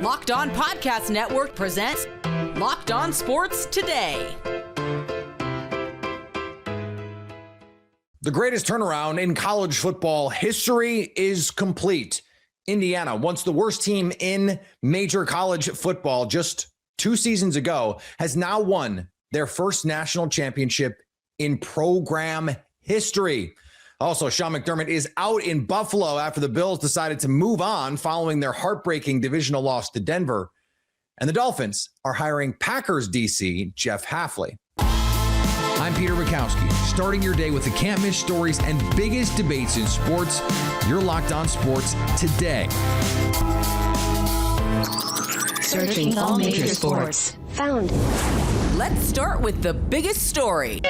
Locked On Podcast Network presents Locked On Sports Today. The greatest turnaround in college football history is complete. Indiana, once the worst team in major college football just 2 seasons ago, has now won their first national championship in program history. Also, Sean McDermott is out in Buffalo after the Bills decided to move on following their heartbreaking divisional loss to Denver. And the Dolphins are hiring Packers DC Jeff Hafley. I'm Peter Bukowski, starting your day with the can't-miss stories and biggest debates in sports. You're Locked On Sports Today. Searching all major sports. Found. Let's start with the biggest story.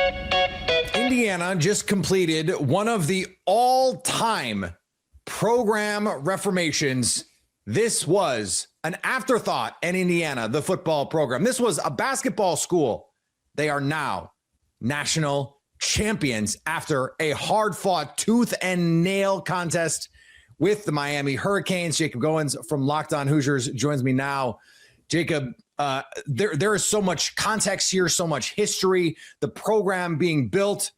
Indiana just completed one of the all-time program reformations. This was an afterthought in Indiana, the football program. This was a basketball school. They are now national champions after a hard-fought tooth and nail contest with the Miami Hurricanes. Jacob Goins from Locked On Hoosiers joins me now. Jacob, there is so much context here, so much history, the program being built.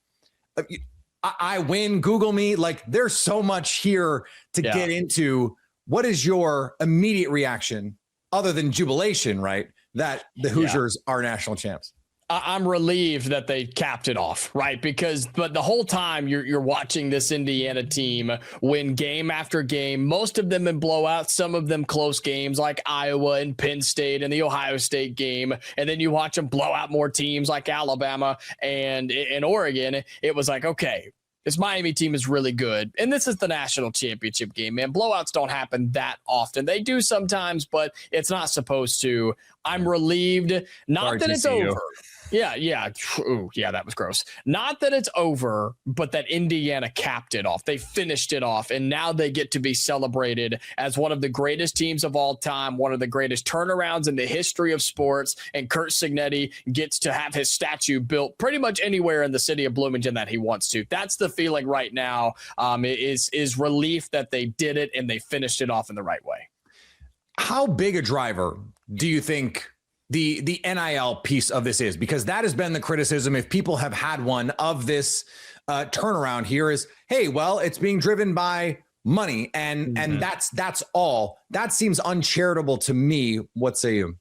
I win, Google me. Like, there's so much here to get into. What is your immediate reaction, other than jubilation, right, that the Hoosiers are national champs? I'm relieved that they capped it off, right? But the whole time you're watching this Indiana team win game after game, most of them in blowouts, some of them close games like Iowa and Penn State and the Ohio State game. And then you watch them blow out more teams like Alabama and in Oregon. It was like, okay, this Miami team is really good. And this is the national championship game, man. Blowouts don't happen that often. They do sometimes, but it's not supposed to. I'm relieved. Not that it's over. Yeah. Ooh, yeah, that was gross. Not that it's over, but that Indiana capped it off. They finished it off, and now they get to be celebrated as one of the greatest teams of all time, one of the greatest turnarounds in the history of sports, and Curt Cignetti gets to have his statue built pretty much anywhere in the city of Bloomington that he wants to. That's the feeling right now, is relief that they did it and they finished it off in the right way. How big a driver do you think the NIL piece of this is? Because that has been the criticism, if people have had one, of this turnaround here is, hey, well, it's being driven by money and that's all. That seems uncharitable to me. What say you?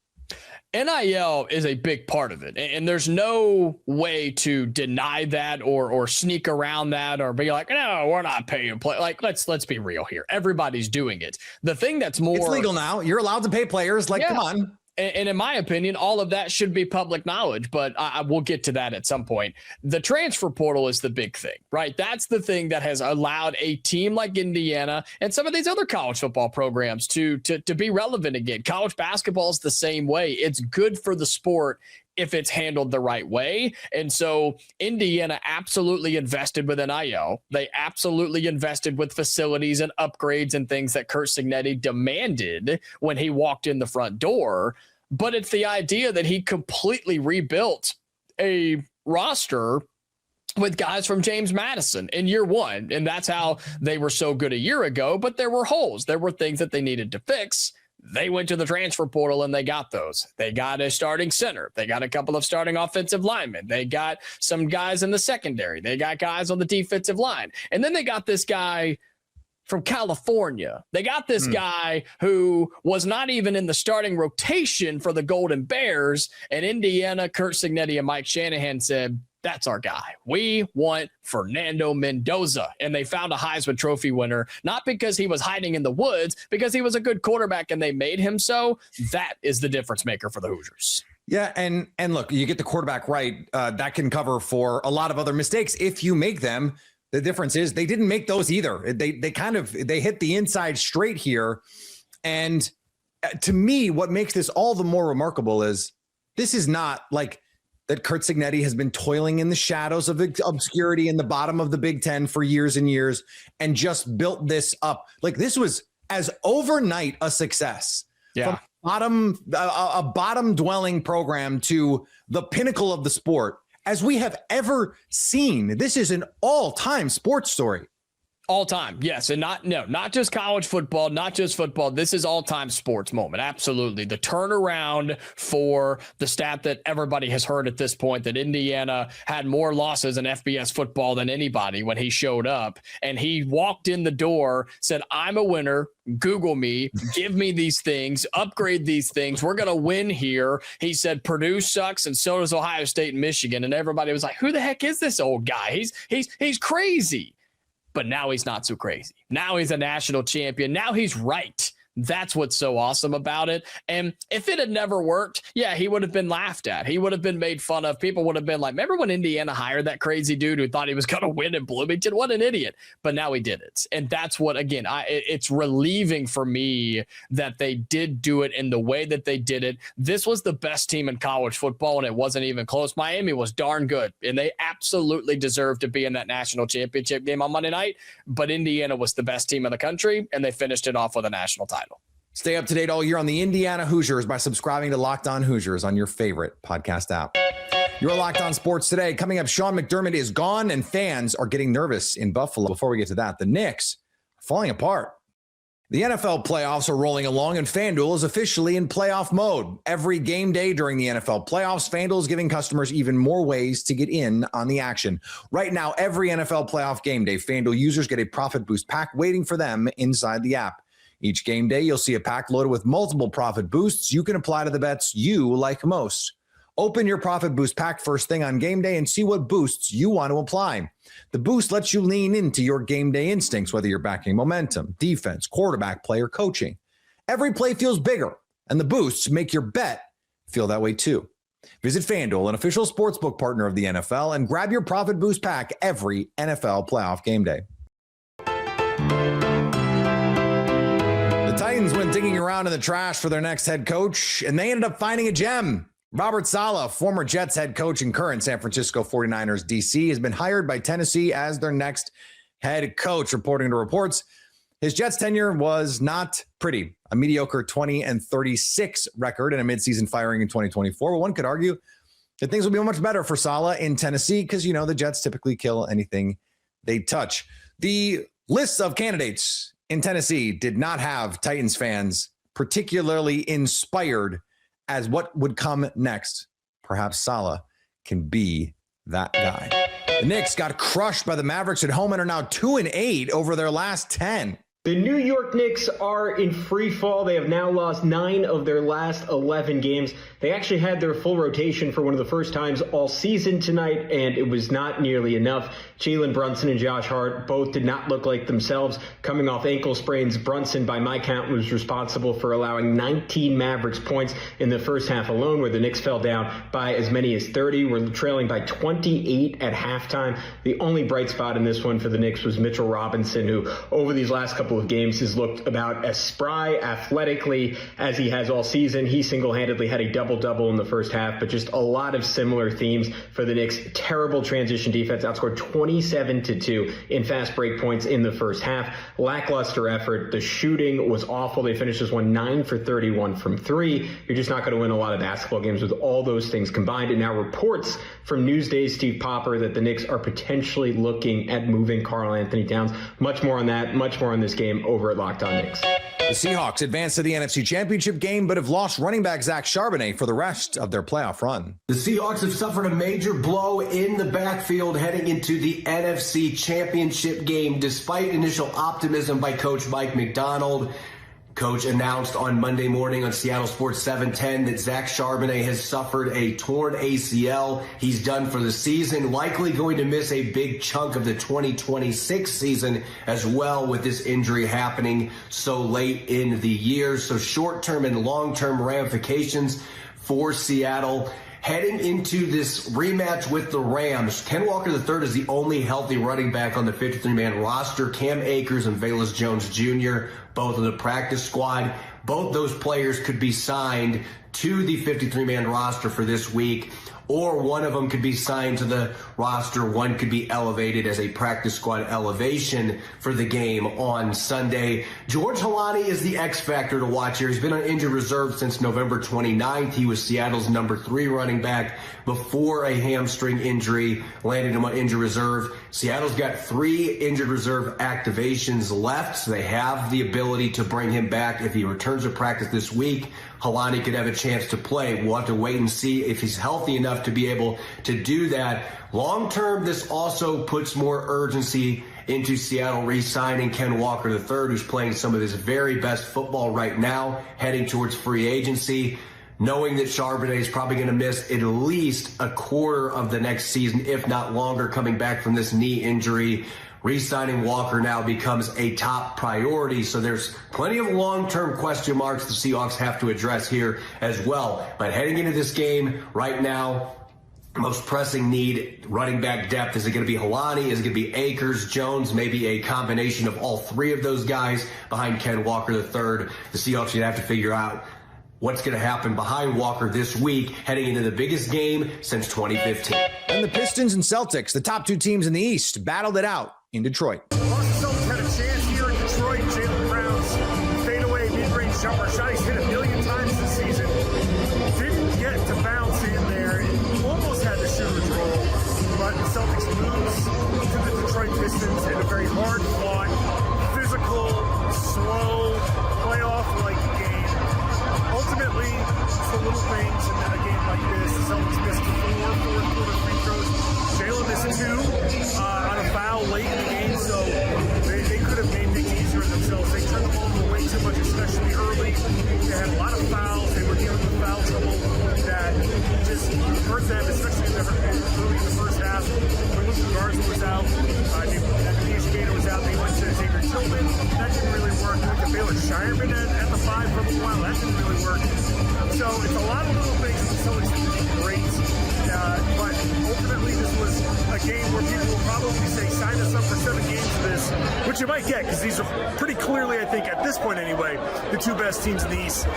NIL is a big part of it, and there's no way to deny that or sneak around that or be like, no, we're not paying play. Like, let's be real here. Everybody's doing it. The thing that's more, it's legal now. You're allowed to pay players. Like, come on. And in my opinion, all of that should be public knowledge, but I will get to that at some point. The transfer portal is the big thing, right? That's the thing that has allowed a team like Indiana and some of these other college football programs to be relevant again. College basketball is the same way. It's good for the sport if it's handled the right way. And so Indiana absolutely invested with NIL. They absolutely invested with facilities and upgrades and things that Curt Cignetti demanded when he walked in the front door. But it's the idea that he completely rebuilt a roster with guys from James Madison in year one. And that's how they were so good a year ago. But there were holes. There were things that they needed to fix. They went to the transfer portal and they got those. They got a starting center. They got a couple of starting offensive linemen. They got some guys in the secondary. They got guys on the defensive line. And then they got this guy from California. They got this guy who was not even in the starting rotation for the Golden Bears. And Indiana, Curt Cignetti and Mike Shanahan said, that's our guy. We want Fernando Mendoza. And they found a Heisman Trophy winner, not because he was hiding in the woods, because he was a good quarterback and they made him so. That is the difference maker for the Hoosiers. Yeah, and look, you get the quarterback right. That can cover for a lot of other mistakes if you make them. The difference is they didn't make those either. They hit the inside straight here. And to me, what makes this all the more remarkable is this is not like that Curt Cignetti has been toiling in the shadows of obscurity in the bottom of the Big Ten for years and years and just built this up. Like, this was as overnight a success. Yeah. From a bottom dwelling program to the pinnacle of the sport as we have ever seen. This is an all-time sports story. All time, yes. And not just college football, not just football. This is all-time sports moment. Absolutely. The turnaround for the stat that everybody has heard at this point, that Indiana had more losses in FBS football than anybody when he showed up. And he walked in the door, said, I'm a winner. Google me, give me these things, upgrade these things. We're going to win here. He said, Purdue sucks, and so does Ohio State and Michigan. And everybody was like, who the heck is this old guy? He's crazy. But now he's not so crazy. Now he's a national champion. Now he's right. That's what's so awesome about it. And if it had never worked, yeah, he would have been laughed at. He would have been made fun of. People would have been like, remember when Indiana hired that crazy dude who thought he was going to win in Bloomington? What an idiot. But now he did it. And that's what, again, it's relieving for me that they did do it in the way that they did it. This was the best team in college football, and it wasn't even close. Miami was darn good, and they absolutely deserved to be in that national championship game on Monday night. But Indiana was the best team in the country, and they finished it off with a national title. Stay up to date all year on the Indiana Hoosiers by subscribing to Locked On Hoosiers on your favorite podcast app. You're Locked On Sports Today. Coming up, Sean McDermott is gone and fans are getting nervous in Buffalo. Before we get to that, the Knicks are falling apart. The NFL playoffs are rolling along and FanDuel is officially in playoff mode. Every game day during the NFL playoffs, FanDuel is giving customers even more ways to get in on the action. Right now, every NFL playoff game day, FanDuel users get a profit boost pack waiting for them inside the app. Each game day, you'll see a pack loaded with multiple profit boosts you can apply to the bets you like most. Open your profit boost pack first thing on game day and see what boosts you want to apply. The boost lets you lean into your game day instincts, whether you're backing momentum, defense, quarterback play, or coaching. Every play feels bigger, and the boosts make your bet feel that way too. Visit FanDuel, an official sportsbook partner of the NFL, and grab your profit boost pack every NFL playoff game day. The Titans went digging around in the trash for their next head coach, and they ended up finding a gem. Robert Saleh, former Jets head coach and current San Francisco 49ers DC, has been hired by Tennessee as their next head coach. Reporting to reports, his Jets tenure was not pretty. A mediocre 20-36 record and a midseason firing in 2024. Well, one could argue that things will be much better for Saleh in Tennessee because, you know, the Jets typically kill anything they touch. The list of candidates in Tennessee did not have Titans fans particularly inspired as what would come next. Perhaps Saleh can be that guy. The Knicks got crushed by the Mavericks at home and are now 2-8 over their last 10. The New York Knicks are in free fall. They have now lost 9 of their last 11 games. They actually had their full rotation for one of the first times all season tonight, and it was not nearly enough. Jalen Brunson and Josh Hart both did not look like themselves. Coming off ankle sprains, Brunson, by my count, was responsible for allowing 19 Mavericks points in the first half alone, where the Knicks fell down by as many as 30. We're trailing by 28 at halftime. The only bright spot in this one for the Knicks was Mitchell Robinson, who over these last couple of games has looked about as spry athletically as he has all season. He single-handedly had a double-double in the first half, but just a lot of similar themes for the Knicks. Terrible transition defense, outscored 27-2 in fast break points in the first half. Lackluster effort. The shooting was awful. They finished this one 9 for 31 from 3. You're just not going to win a lot of basketball games with all those things combined. And now reports from Newsday's Steve Popper that the Knicks are potentially looking at moving Karl Anthony Towns. Much more on that, much more on this game over at Locked On Knicks. The Seahawks advanced to the NFC Championship game, but have lost running back Zach Charbonnet for the rest of their playoff run. The Seahawks have suffered a major blow in the backfield heading into the NFC Championship game, despite initial optimism by Coach Mike McDonald. Coach announced on Monday morning on Seattle Sports 710 that Zach Charbonnet has suffered a torn ACL. He's done for the season, likely going to miss a big chunk of the 2026 season as well, with this injury happening so late in the year. So short-term and long-term ramifications for Seattle. Heading into this rematch with the Rams, Ken Walker III is the only healthy running back on the 53-man roster. Cam Akers and Velus Jones Jr., both on the practice squad. both those players could be signed to the 53-man roster for this week, or one of them could be signed to the roster. One could be elevated as a practice squad elevation for the game on Sunday. George Holani is the X factor to watch here. He's been on injured reserve since November 29th. He was Seattle's number 3 running back before a hamstring injury landed him on injured reserve. Seattle's got 3 injured reserve activations left, so they have the ability to bring him back. If he returns to practice this week, Holani could have a chance to play. We'll have to wait and see if he's healthy enough to be able to do that. Long term, this also puts more urgency into Seattle re-signing Ken Walker III, who's playing some of his very best football right now, heading towards free agency, knowing that Charbonnet is probably going to miss at least a quarter of the next season, if not longer, coming back from this knee injury. Re-signing Walker now becomes a top priority, so there's plenty of long-term question marks the Seahawks have to address here as well. But heading into this game right now, most pressing need, running back depth. Is it going to be Holani? Is it going to be Akers, Jones? Maybe a combination of all 3 of those guys behind Ken Walker III. The Seahawks are going to have to figure out what's going to happen behind Walker this week, heading into the biggest game since 2015. And the Pistons and Celtics, the top 2 teams in the East, battled it out in Detroit. Boston Celtics had a chance here in Detroit. Jalen Brown's fadeaway mid-range jumper shot. He's hit 1 million times this season. Didn't get to bounce in there. Almost had the shooter's roll, but the Celtics lose to the Detroit Pistons in a very hard-fought, physical, slow, playoff-like game. Ultimately, it's the little things in a game like this. The Celtics missed 4 fourth-quarter free throws. Jalen missed 2 on a foul late in the game, so they could have made things easier on themselves. They turned the ball over way too much, especially early. They had a lot of fouls. They were dealing with foul trouble that just hurt them, especially early in the first half. When Luka Garza was out, Anisha Gator was out. They went to Xavier Tillman. That didn't really work. They went to Baylor Shireman at the 5 for a little while. That didn't really work. So it's a lot of little things that the Celtics didn't do great. But ultimately, this was a game where people will probably say, sign us up for 7 games of this, which you might get, because these are pretty clearly, I think, at this point anyway, the 2 best teams in the East.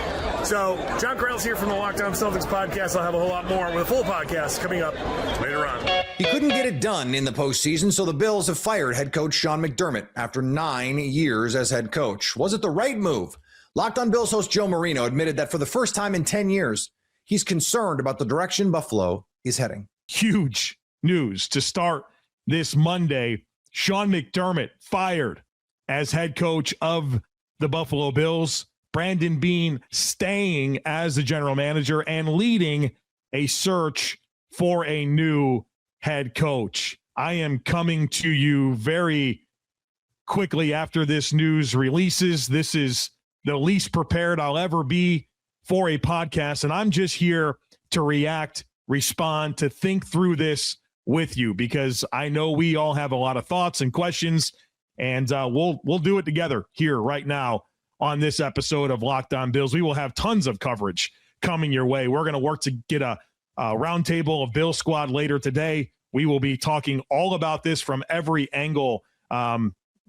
So, John Krell's here from the Locked On Celtics podcast. I'll have a whole lot more with a full podcast coming up later on. He couldn't get it done in the postseason, so the Bills have fired head coach Sean McDermott after 9 years as head coach. Was it the right move? Locked On Bills host Joe Marino admitted that for the first time in 10 years, he's concerned about the direction Buffalo is heading. Huge news to start this Monday. Sean McDermott fired as head coach of the Buffalo Bills. Brandon Beane staying as the general manager and leading a search for a new head coach. I am coming to you very quickly after this news releases. This is the least prepared I'll ever be for a podcast, and I'm just here to react, respond, to think through this with you, because I know we all have a lot of thoughts and questions, and we'll do it together here right now on this episode of Locked On Bills. We will have tons of coverage coming your way. We're going to work to get a roundtable of Bill Squad later today. We will be talking all about this from every angle,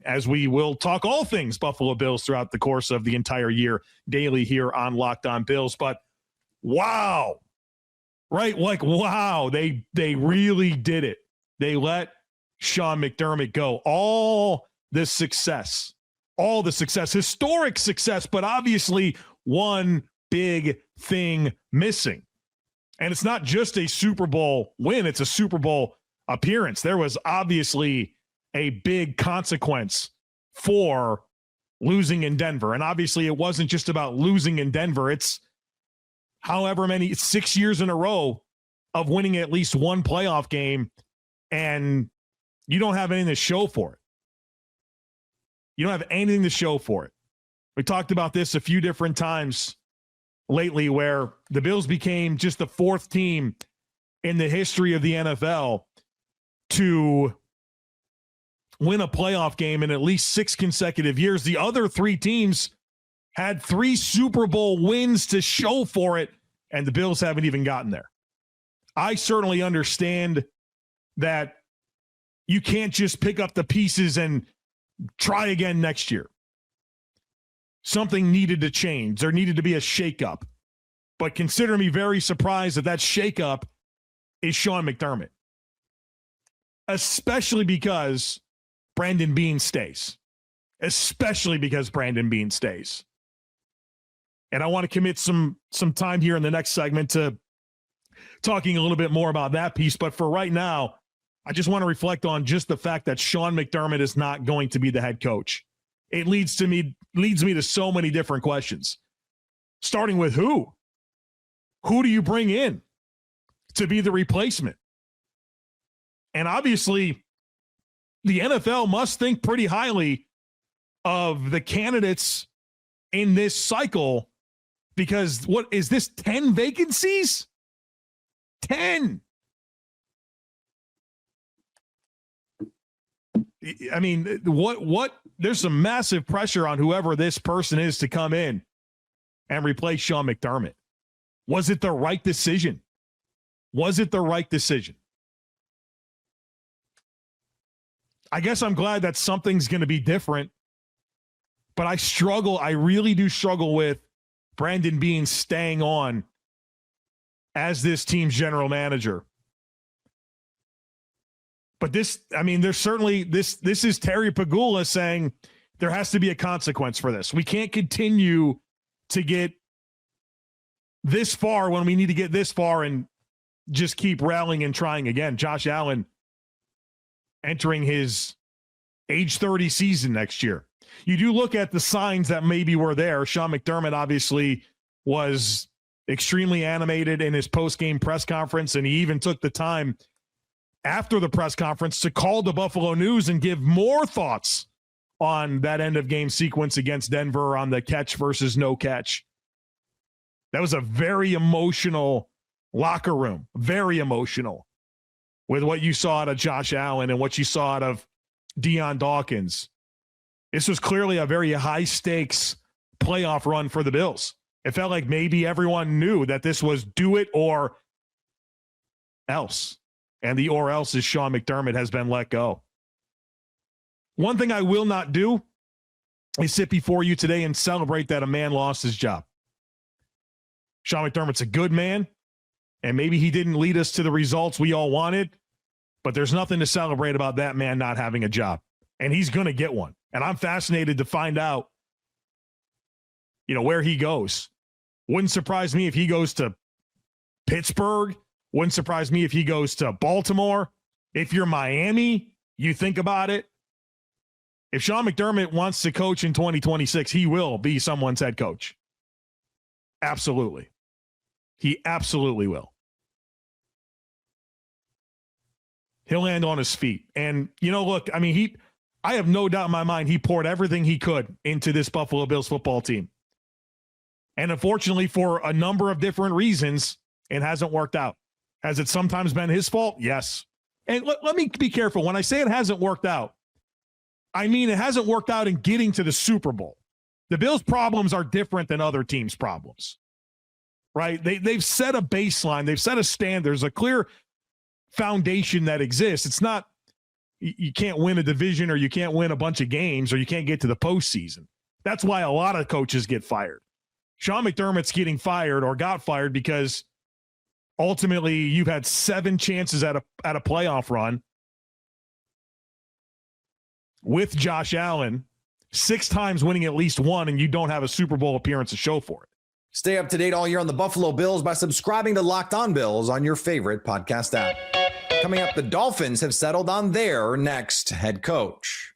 as we will talk all things Buffalo Bills throughout the course of the entire year, daily here on Locked On Bills. But wow, right? Like, wow, they really did it. They let Sean McDermott go. All the success, historic success, but obviously one big thing missing. And it's not just a Super Bowl win, it's a Super Bowl appearance. There was obviously a big consequence for losing in Denver. And obviously it wasn't just about losing in Denver. It's however many, 6 years in a row of winning at least one playoff game, and you don't have anything to show for it. You don't have anything to show for it. We talked about this a few different times lately, where the Bills became just the 4th team in the history of the NFL to win a playoff game in at least 6 consecutive years. The other 3 teams had 3 Super Bowl wins to show for it, and the Bills haven't even gotten there. I certainly understand that you can't just pick up the pieces and try again next year. something needed to change. There needed to be a shakeup. But consider me very surprised that shakeup is Sean McDermott, especially because Brandon Beane stays. And I want to commit some time here in the next segment to talking a little bit more about that piece. But for right now, I just want to reflect on just the fact that Sean McDermott is not going to be the head coach. It leads me to so many different questions, starting with who? Who do you bring in to be the replacement? And obviously, the NFL must think pretty highly of the candidates in this cycle, because what is this, 10 vacancies? 10. I mean, what there's some massive pressure on whoever this person is to come in and replace Sean McDermott. Was it the right decision? I guess I'm glad that something's going to be different, but I really do struggle with Brandon Beane staying on as this team's general manager. But there's certainly this is Terry Pegula saying there has to be a consequence for this. We can't continue to get this far when we need to get this far and just keep rallying and trying again. Josh Allen entering his age 30 season next year. You do look at the signs that maybe were there. Sean McDermott obviously was extremely animated in his post-game press conference, and he even took the time after the press conference to call the Buffalo News and give more thoughts on that end-of-game sequence against Denver on the catch versus no catch. That was a very emotional locker room, very emotional, with what you saw out of Josh Allen and what you saw out of Deion Dawkins. This was clearly a very high-stakes playoff run for the Bills. It felt like maybe everyone knew that this was do it or else. And the or else is Sean McDermott has been let go. One thing I will not do is sit before you today and celebrate that a man lost his job. Sean McDermott's a good man, and maybe he didn't lead us to the results we all wanted, but there's nothing to celebrate about that man not having a job. And he's going to get one. And I'm fascinated to find out, where he goes. Wouldn't surprise me if he goes to Pittsburgh. Wouldn't surprise me if he goes to Baltimore. If you're Miami, you think about it. If Sean McDermott wants to coach in 2026, he will be someone's head coach. Absolutely. He absolutely will. He'll land on his feet. And, look, I have no doubt in my mind he poured everything he could into this Buffalo Bills football team. And unfortunately, for a number of different reasons, it hasn't worked out. Has it sometimes been his fault? Yes. And let me be careful. When I say it hasn't worked out, I mean it hasn't worked out in getting to the Super Bowl. The Bills' problems are different than other teams' problems, right? They've set a baseline. They've set a standard. There's a clear foundation that exists. It's not you can't win a division or you can't win a bunch of games or you can't get to the postseason. That's why a lot of coaches get fired. Sean McDermott's getting fired or got fired because ultimately you've had 7 chances at a playoff run with Josh Allen, 6 times winning at least one, and you don't have a Super Bowl appearance to show for it. Stay up to date all year on the Buffalo Bills by subscribing to Locked On Bills on your favorite podcast app. Coming up, the Dolphins have settled on their next head coach.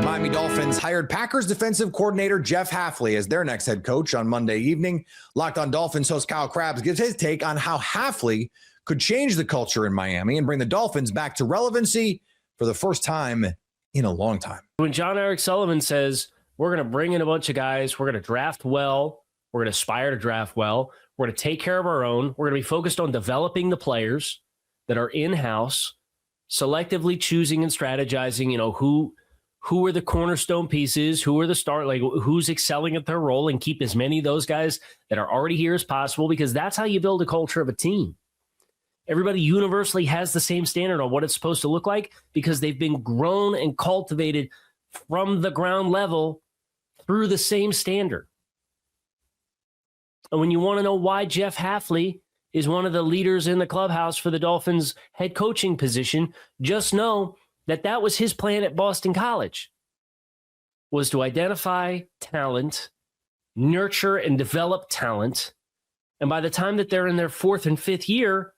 Miami Dolphins hired Packers defensive coordinator Jeff Hafley as their next head coach on Monday evening. Locked On Dolphins host Kyle Krabs gives his take on how Hafley could change the culture in Miami and bring the Dolphins back to relevancy for the first time in a long time. When John Eric Sullivan says, we're going to bring in a bunch of guys, we're going to draft well, we're going to aspire to draft well, we're going to take care of our own, we're going to be focused on developing the players that are in-house, selectively choosing and strategizing, who are the cornerstone pieces, who are the who's excelling at their role, and keep as many of those guys that are already here as possible, because that's how you build a culture of a team. Everybody universally has the same standard on what it's supposed to look like because they've been grown and cultivated from the ground level through the same standard. And when you want to know why Jeff Hafley is one of the leaders in the clubhouse for the Dolphins head coaching position, just know that that was his plan at Boston College, was to identify talent, nurture and develop talent. And by the time that they're in their 4th and 5th year,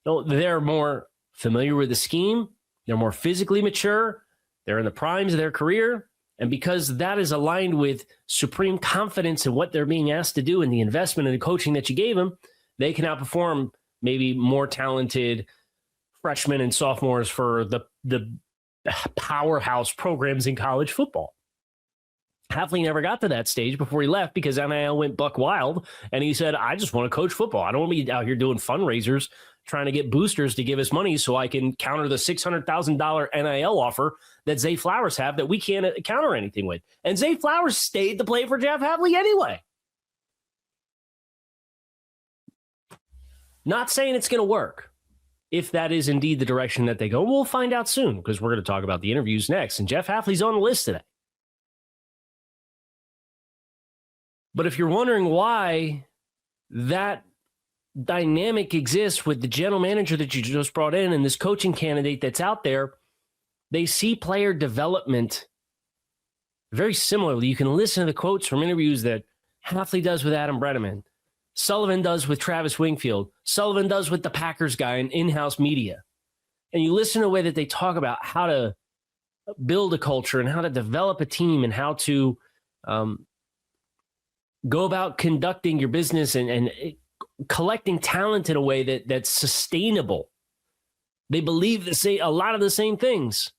they're more familiar with the scheme. They're more physically mature. They're in the primes of their career. And because that is aligned with supreme confidence in what they're being asked to do and the investment and the coaching that you gave them, they can outperform maybe more talented freshmen and sophomores for the powerhouse programs in college football. Hafley never got to that stage before he left because NIL went buck wild, and he said, I just want to coach football. I don't want to be out here doing fundraisers trying to get boosters to give us money so I can counter the $600,000 NIL offer that Zay Flowers have that we can't counter anything with. And Zay Flowers stayed to play for Jeff Hafley anyway. Not saying it's going to work. If that is indeed the direction that they go, we'll find out soon because we're going to talk about the interviews next. And Jeff Hafley's on the list today. But if you're wondering why that dynamic exists with the general manager that you just brought in and this coaching candidate that's out there, they see player development very similarly. You can listen to the quotes from interviews that Hafley does with Adam Breneman, Sullivan does with Travis Wingfield, Sullivan does with the Packers guy in in-house media. And you listen to the way that they talk about how to build a culture and how to develop a team and how to go about conducting your business and collecting talent in a way that's sustainable. They believe a lot of the same things.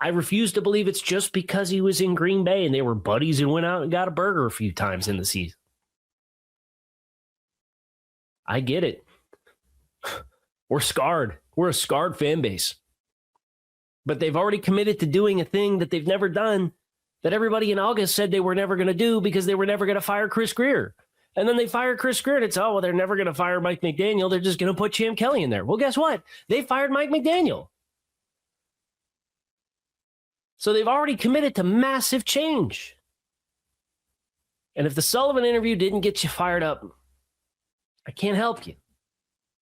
I refuse to believe it's just because he was in Green Bay and they were buddies and went out and got a burger a few times in the season. I get it. We're scarred. We're a scarred fan base. But they've already committed to doing a thing that they've never done, that everybody in August said they were never going to do because they were never going to fire Chris Greer. And then they fired Chris Greer, and it's, oh, well, they're never going to fire Mike McDaniel. They're just going to put Cham Kelly in there. Well, guess what? They fired Mike McDaniel. So they've already committed to massive change. And if the Sullivan interview didn't get you fired up, I can't help you.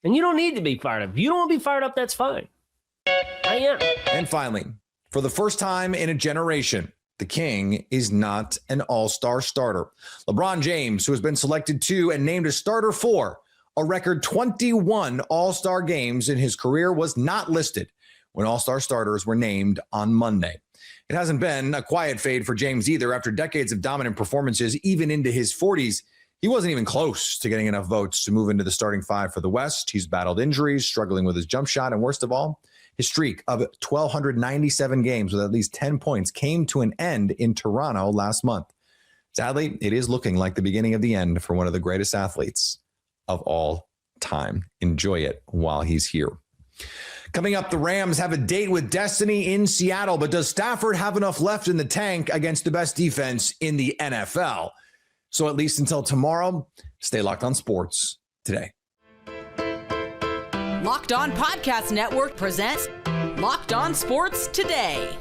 And you don't need to be fired up. If you don't want to be fired up, that's fine. I am. And finally, for the first time in a generation, the King is not an all-star starter. LeBron James, who has been selected to and named a starter for a record 21 all-star games in his career, was not listed when all-star starters were named on Monday. It hasn't been a quiet fade for James either. After decades of dominant performances, even into his 40s, he wasn't even close to getting enough votes to move into the starting five for the West. He's battled injuries, struggling with his jump shot, and worst of all, his streak of 1,297 games with at least 10 points came to an end in Toronto last month. Sadly, it is looking like the beginning of the end for one of the greatest athletes of all time. Enjoy it while he's here. Coming up, the Rams have a date with destiny in Seattle, but does Stafford have enough left in the tank against the best defense in the NFL? So at least until tomorrow, stay locked on sports today. Locked On Podcast Network presents Locked On Sports Today.